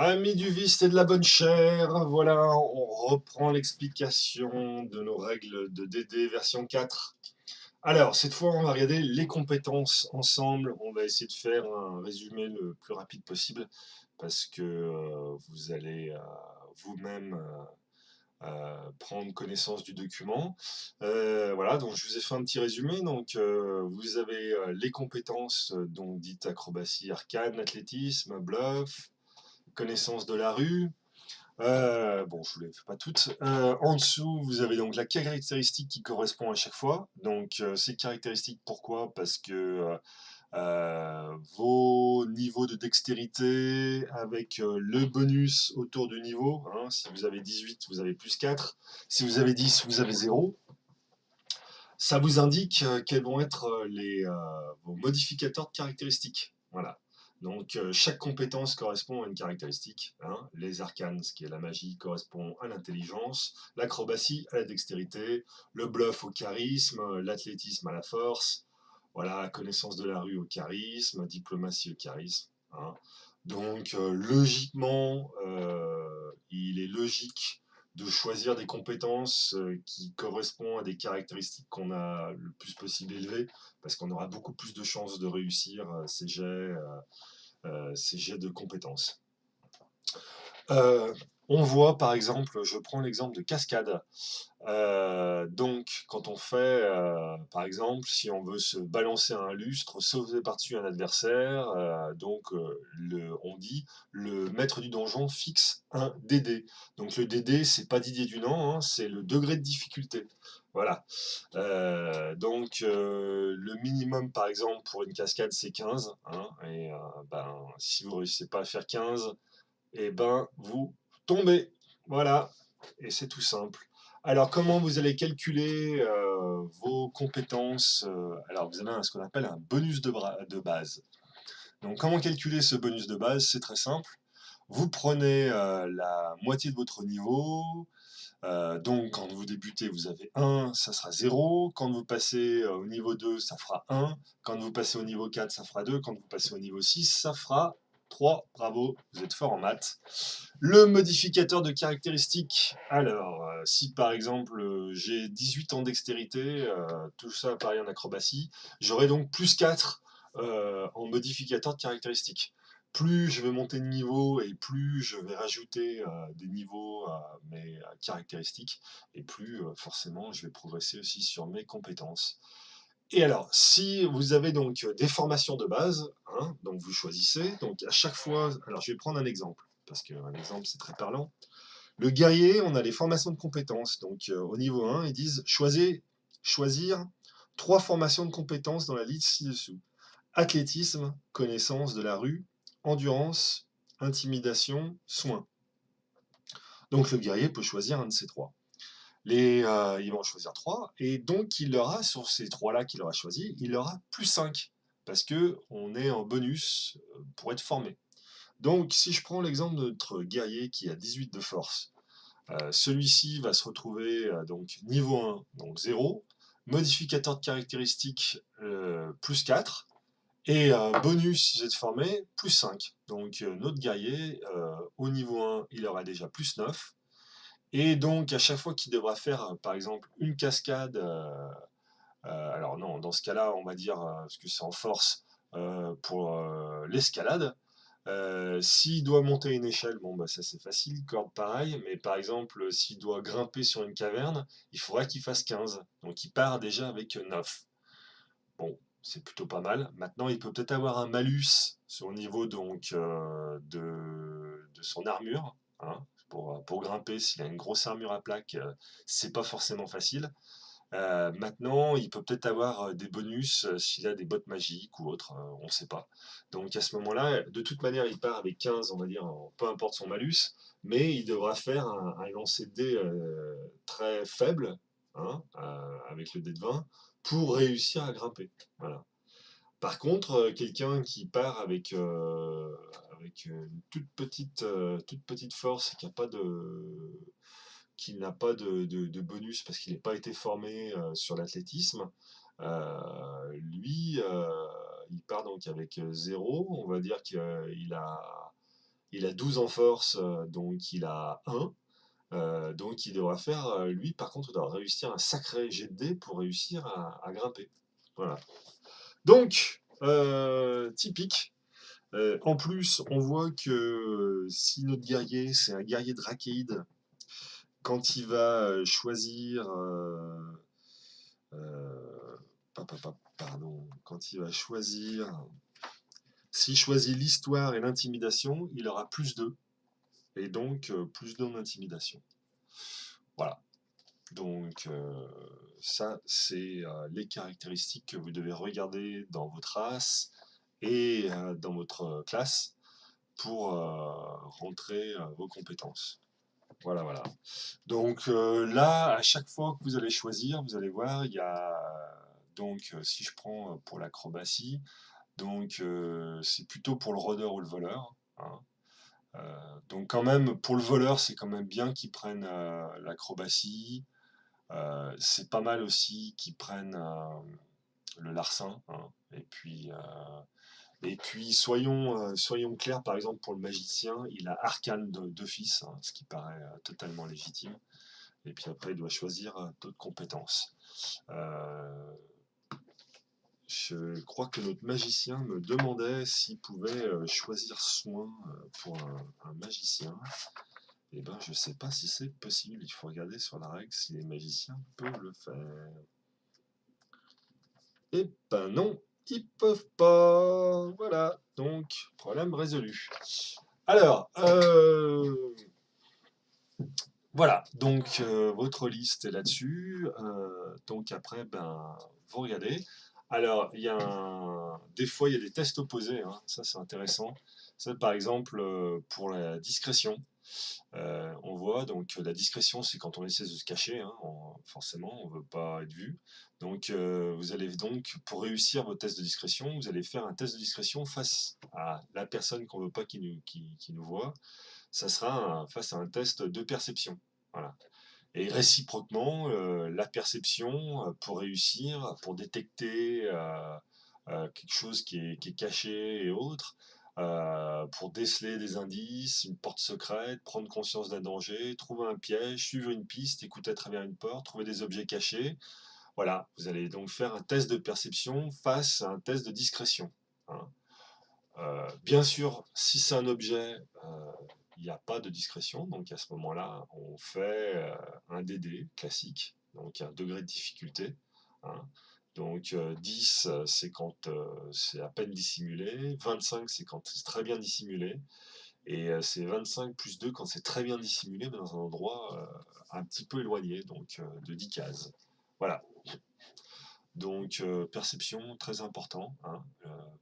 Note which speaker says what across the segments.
Speaker 1: Amis du vice et de la bonne chère, voilà, on reprend l'explication de nos règles de DD version 4. Alors, cette fois, on va regarder les compétences ensemble. On va essayer de faire un résumé le plus rapide possible parce que vous allez vous-même prendre connaissance du document. Voilà, donc je vous ai fait un petit résumé. Donc, vous avez les compétences, donc dites acrobatie, arcane, athlétisme, bluff, connaissance de la rue. Bon, je ne vous les fais pas toutes. En dessous, vous avez donc la caractéristique qui correspond à chaque fois. Donc, ces caractéristiques, pourquoi? Parce que vos niveaux de dextérité avec le bonus autour du niveau. Hein, si vous avez 18, vous avez plus 4. Si vous avez 10, vous avez 0. Ça vous indique quels vont être vos modificateurs de caractéristiques. Voilà. Donc, chaque compétence correspond à une caractéristique. Hein. Les arcanes, ce qui est la magie, correspond à l'intelligence, l'acrobatie à la dextérité, le bluff au charisme, l'athlétisme à la force, voilà, connaissance de la rue au charisme, diplomatie au charisme. Hein. Donc, logiquement, il est logique de choisir des compétences qui correspondent à des caractéristiques qu'on a le plus possible élevées, parce qu'on aura beaucoup plus de chances de réussir ces jets de compétences. Euh, on voit par exemple, je prends l'exemple de cascade. Donc, quand on fait, par exemple, si on veut se balancer un lustre, sauter par-dessus un adversaire, on dit le maître du donjon fixe un DD. Donc, le DD, c'est pas Didier Dunant, hein, c'est le degré de difficulté. Voilà. Le minimum, par exemple, pour une cascade, c'est 15. Hein, si vous ne réussissez pas à faire 15, et ben, vous tombez. Voilà. Et c'est tout simple. Alors, comment vous allez calculer vos compétences Alors, vous avez ce qu'on appelle un bonus de base. Donc, comment calculer ce bonus de base? C'est très simple. Vous prenez la moitié de votre niveau. Donc, quand vous débutez, vous avez 1, ça sera 0. Quand vous passez au niveau 2, ça fera 1. Quand vous passez au niveau 4, ça fera 2. Quand vous passez au niveau 6, ça fera 3. Bravo, vous êtes fort en maths. Le modificateur de caractéristiques. Alors, si par exemple j'ai 18 en dextérité, tout ça pareil en acrobatie, j'aurai donc plus 4 en modificateur de caractéristiques. Plus je vais monter de niveau et plus je vais rajouter des niveaux à mes caractéristiques, et plus forcément je vais progresser aussi sur mes compétences. Et alors, si vous avez donc des formations de base, hein, donc vous choisissez, donc à chaque fois, alors je vais prendre un exemple, parce qu'un exemple c'est très parlant. Le guerrier, on a les formations de compétences, donc au niveau 1, ils disent choisir 3 formations de compétences dans la liste ci-dessous. Athlétisme, connaissance de la rue, endurance, intimidation, soins. Donc le guerrier peut choisir un de ces 3. Ils vont en choisir 3, et donc il aura, sur ces 3-là qu'il aura choisi, il aura plus 5, parce qu'on est en bonus pour être formé. Donc si je prends l'exemple de notre guerrier qui a 18 de force, celui-ci va se retrouver donc niveau 1, donc 0, modificateur de caractéristiques plus 4, et bonus si vous êtes formé, plus 5. Donc notre guerrier, au niveau 1, il aura déjà plus 9, et donc, à chaque fois qu'il devra faire, par exemple, une cascade, alors non, dans ce cas-là, on va dire, parce que c'est en force, pour l'escalade, s'il doit monter une échelle, bon, bah, ça c'est facile, corde pareil, mais par exemple, s'il doit grimper sur une caverne, il faudra qu'il fasse 15. Donc, il part déjà avec 9. Bon, c'est plutôt pas mal. Maintenant, il peut peut-être avoir un malus sur le niveau donc, de son armure. Hein, pour grimper, s'il a une grosse armure à plaque, c'est pas forcément facile. Maintenant, il peut peut-être avoir des bonus s'il a des bottes magiques ou autre, on ne sait pas. Donc à ce moment-là, de toute manière, il part avec 15, on va dire, peu importe son malus, mais il devra faire un lancer de dés très faible, hein, avec le dé de 20, pour réussir à grimper. Voilà. Par contre, quelqu'un qui part avec une toute petite force, qui n'a pas de bonus parce qu'il n'a pas été formé sur l'athlétisme, lui, il part donc avec 0. On va dire qu'il a Il a 12 en force, donc il a 1. Donc il devra faire, lui par contre, il doit réussir un sacré jet de dés pour réussir à grimper. Voilà. Donc, typique. En plus, on voit que si notre guerrier, c'est un guerrier drakéide, quand il va choisir... pardon, quand il va choisir... S'il choisit l'histoire et l'intimidation, il aura plus 2. Et donc, plus 2 en intimidation. Voilà. Donc, ça, c'est les caractéristiques que vous devez regarder dans votre race et dans votre classe pour rentrer vos compétences. Voilà, voilà. Donc là, à chaque fois que vous allez choisir, vous allez voir, il y a... Donc, si je prends pour l'acrobatie, donc c'est plutôt pour le rôdeur ou le voleur. Hein. Donc quand même, pour le voleur, c'est quand même bien qu'ils prennent l'acrobatie. C'est pas mal aussi qu'ils prennent le larcin. Hein. Et puis soyons clairs, par exemple, pour le magicien, il a arcane d'office, hein, ce qui paraît totalement légitime. Et puis après, il doit choisir d'autres compétences. Je crois que notre magicien me demandait s'il pouvait choisir soin pour un magicien. Eh ben, je sais pas si c'est possible. Il faut regarder sur la règle si les magiciens peuvent le faire. Eh ben non, ils peuvent pas. Voilà, donc problème résolu. Alors, voilà, donc votre liste est là-dessus. Donc après, ben, vous regardez. Alors, des fois, il y a des tests opposés, hein. Ça c'est intéressant. Ça, par exemple, pour la discrétion. On voit donc la discrétion, c'est quand on essaie de se cacher, hein, forcément, on ne veut pas être vu. Donc, vous allez donc, pour réussir votre test de discrétion, vous allez faire un test de discrétion face à la personne qu'on ne veut pas qui nous voit. Ça sera face à un test de perception. Voilà. Et réciproquement, la perception, pour réussir, pour détecter quelque chose qui est caché et autres, pour déceler des indices, une porte secrète, prendre conscience d'un danger, trouver un piège, suivre une piste, écouter à travers une porte, trouver des objets cachés. Voilà, vous allez donc faire un test de perception face à un test de discrétion. Hein. Bien sûr, si c'est un objet, il n'y a pas de discrétion, donc à ce moment-là, on fait un DD classique, donc un degré de difficulté. Hein. Donc 10, c'est quand c'est à peine dissimulé, 25, c'est quand c'est très bien dissimulé, et c'est 25 plus 2 quand c'est très bien dissimulé, mais dans un endroit un petit peu éloigné, donc de 10 cases. Voilà. Donc perception, très important. Hein.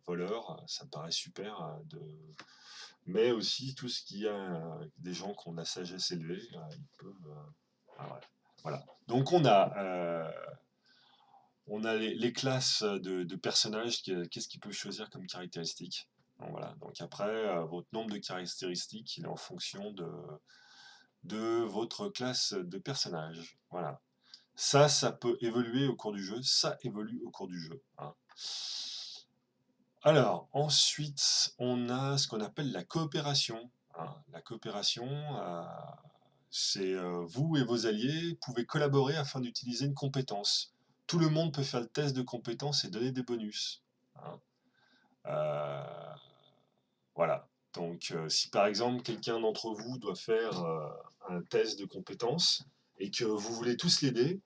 Speaker 1: Voleur, ça me paraît super. Mais aussi tout ce qui a des gens qui ont de la sagesse élevée, ils peuvent... ah ouais. Voilà. Donc on a les classes de personnages, qu'est-ce qu'ils peuvent choisir comme caractéristiques. Donc, voilà. Donc après, votre nombre de caractéristiques, il est en fonction de votre classe de personnage. Voilà. Ça peut évoluer au cours du jeu. Ça évolue au cours du jeu. Hein. Alors, ensuite, on a ce qu'on appelle la coopération. Hein. La coopération, c'est vous et vos alliés pouvez collaborer afin d'utiliser une compétence. Tout le monde peut faire le test de compétence et donner des bonus. Hein. Euh, voilà. Donc, si par exemple quelqu'un d'entre vous doit faire un test de compétence et que vous voulez tous l'aider,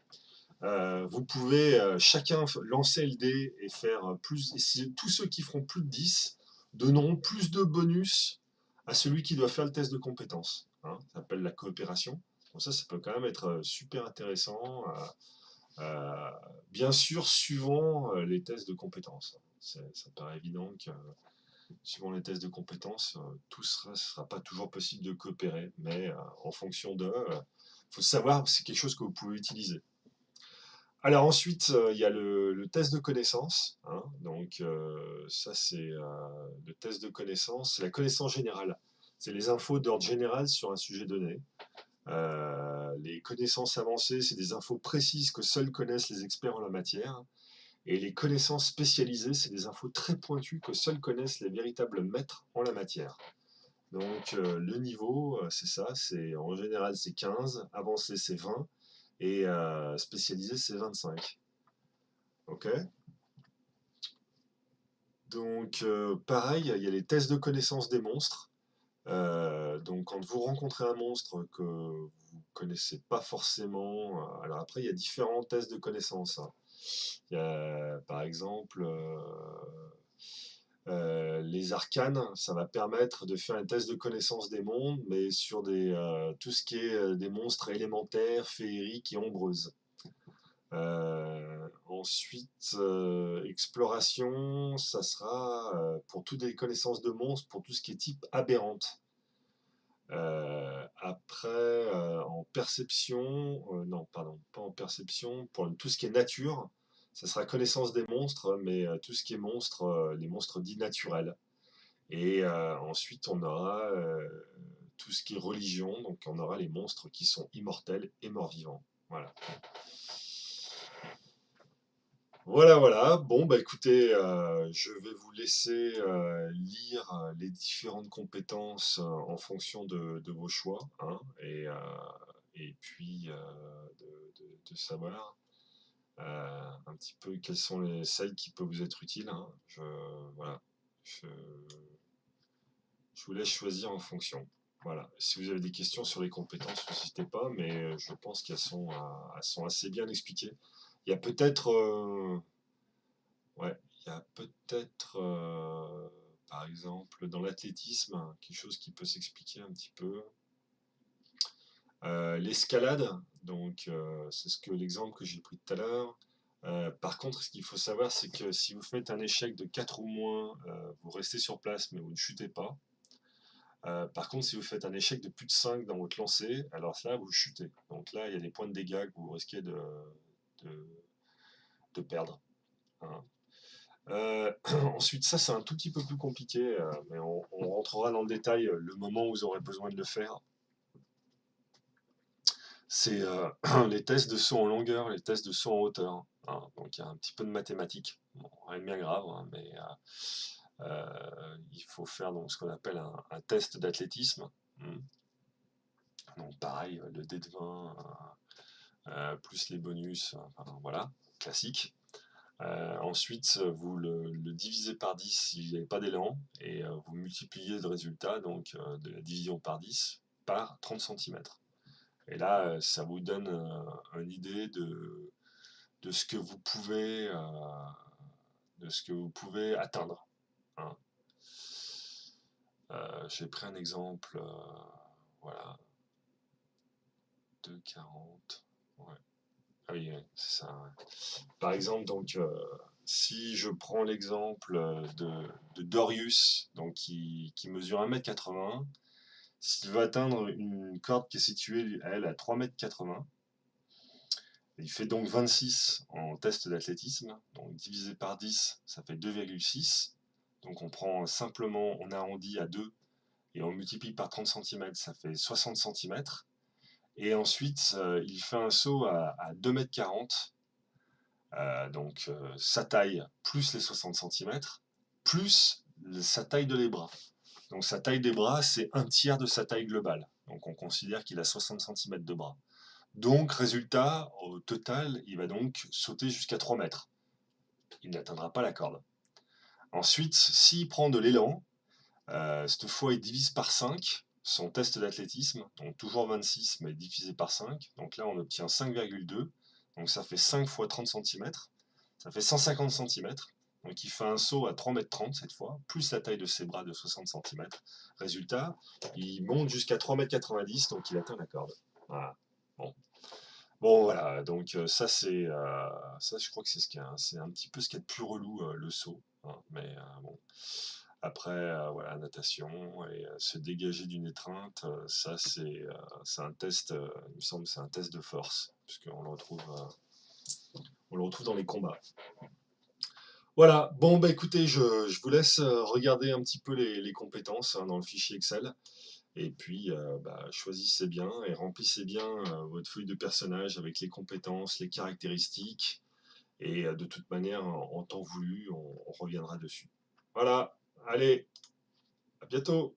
Speaker 1: vous pouvez chacun lancer le dé et faire plus. Et tous ceux qui feront plus de 10 donneront plus de bonus à celui qui doit faire le test de compétence. Hein, ça s'appelle la coopération. Donc ça peut quand même être super intéressant. Bien sûr, suivant les tests de compétences. Ça paraît évident que suivant les tests de compétences, ce sera pas toujours possible de coopérer, mais en fonction de, faut savoir, c'est quelque chose que vous pouvez utiliser. Alors ensuite, il y a le test de connaissance. Hein, donc ça, c'est le test de connaissance, c'est la connaissance générale. C'est les infos d'ordre général sur un sujet donné. Les connaissances avancées, c'est des infos précises que seuls connaissent les experts en la matière. Et les connaissances spécialisées, c'est des infos très pointues que seuls connaissent les véritables maîtres en la matière. Donc le niveau, c'est ça, en général c'est 15, avancé c'est 20 et spécialisé c'est 25. Ok? Donc pareil, il y a les tests de connaissance des monstres. Donc quand vous rencontrez un monstre que vous connaissez pas forcément, alors après il y a différents tests de connaissance, hein. Il y a par exemple les arcanes, ça va permettre de faire un test de connaissance des mondes, mais sur tout ce qui est des monstres élémentaires, féeriques et ombreuses. Ensuite, exploration, ça sera pour toutes les connaissances de monstres, pour tout ce qui est type aberrante. Après, en perception, non, pardon, pas en perception, pour tout ce qui est nature, ça sera connaissance des monstres, mais tout ce qui est monstres, les monstres dits naturels. Et ensuite, on aura tout ce qui est religion, donc on aura les monstres qui sont immortels et morts-vivants. Voilà. Voilà, voilà. Bon, bah écoutez, je vais vous laisser lire les différentes compétences en fonction de vos choix, hein, et puis de savoir un petit peu quelles sont celles qui peuvent vous être utiles, hein. Voilà. Je, je vous laisse choisir en fonction. Voilà. Si vous avez des questions sur les compétences, n'hésitez pas, mais je pense elles sont assez bien expliquées. Il y a peut-être Ouais, il y a peut-être, par exemple, dans l'athlétisme, quelque chose qui peut s'expliquer un petit peu. L'escalade, donc c'est l'exemple que j'ai pris tout à l'heure. Par contre, ce qu'il faut savoir, c'est que si vous faites un échec de 4 ou moins, vous restez sur place, mais vous ne chutez pas. Par contre, si vous faites un échec de plus de 5 dans votre lancer, alors là, vous chutez. Donc là, il y a des points de dégâts que vous risquez de, de perdre, hein. Ensuite, ça c'est un tout petit peu plus compliqué, mais on rentrera dans le détail le moment où vous aurez besoin de le faire. C'est les tests de saut en longueur, les tests de saut en hauteur, hein. Donc il y a un petit peu de mathématiques, bon, rien de bien grave, hein, mais il faut faire donc, ce qu'on appelle un test d'athlétisme. Donc pareil, le dé de 20 plus les bonus, enfin, voilà, classique. Ensuite, vous le divisez par 10 s'il n'y avait pas d'élan, et vous multipliez le résultat, donc de la division par 10, par 30 cm. Et là, ça vous donne une idée de ce que vous pouvez, atteindre, hein. J'ai pris un exemple, voilà, 2,40. Ouais. Ah oui, ouais, c'est ça, ouais. Par exemple, donc, si je prends l'exemple de Dorius, donc qui mesure 1,80 m, s'il veut atteindre une corde qui est située, elle, à 3,80 m, il fait donc 26 en test d'athlétisme, donc divisé par 10, ça fait 2,6. Donc on prend simplement, on arrondit à 2, et on multiplie par 30 cm, ça fait 60 cm. Et ensuite, il fait un saut à 2,40 m, donc sa taille plus les 60 cm, plus sa taille de les bras. Donc sa taille des bras, c'est un tiers de sa taille globale. Donc on considère qu'il a 60 cm de bras. Donc résultat, au total, il va donc sauter jusqu'à 3 mètres. Il n'atteindra pas la corde. Ensuite, s'il prend de l'élan, cette fois il divise par 5 son test d'athlétisme, donc toujours 26 mais divisé par 5. Donc là on obtient 5,2. Donc ça fait 5 fois 30 cm. Ça fait 150 cm. Donc il fait un saut à 3,30 m cette fois, plus la taille de ses bras de 60 cm. Résultat, il monte jusqu'à 3,90 m, donc il atteint la corde. Voilà. Bon. Bon voilà, donc ça je crois que c'est un petit peu ce qu'il y a de plus relou, le saut, hein, mais bon. Après, voilà, natation et se dégager d'une étreinte, ça c'est un test, il me semble, c'est un test de force, puisqu'on on le retrouve dans les combats. Voilà, bon bah écoutez, je vous laisse regarder un petit peu les compétences, hein, dans le fichier Excel. Et puis bah, choisissez bien et remplissez bien votre feuille de personnage avec les compétences, les caractéristiques. Et de toute manière, en temps voulu, on reviendra dessus. Voilà, allez, à bientôt.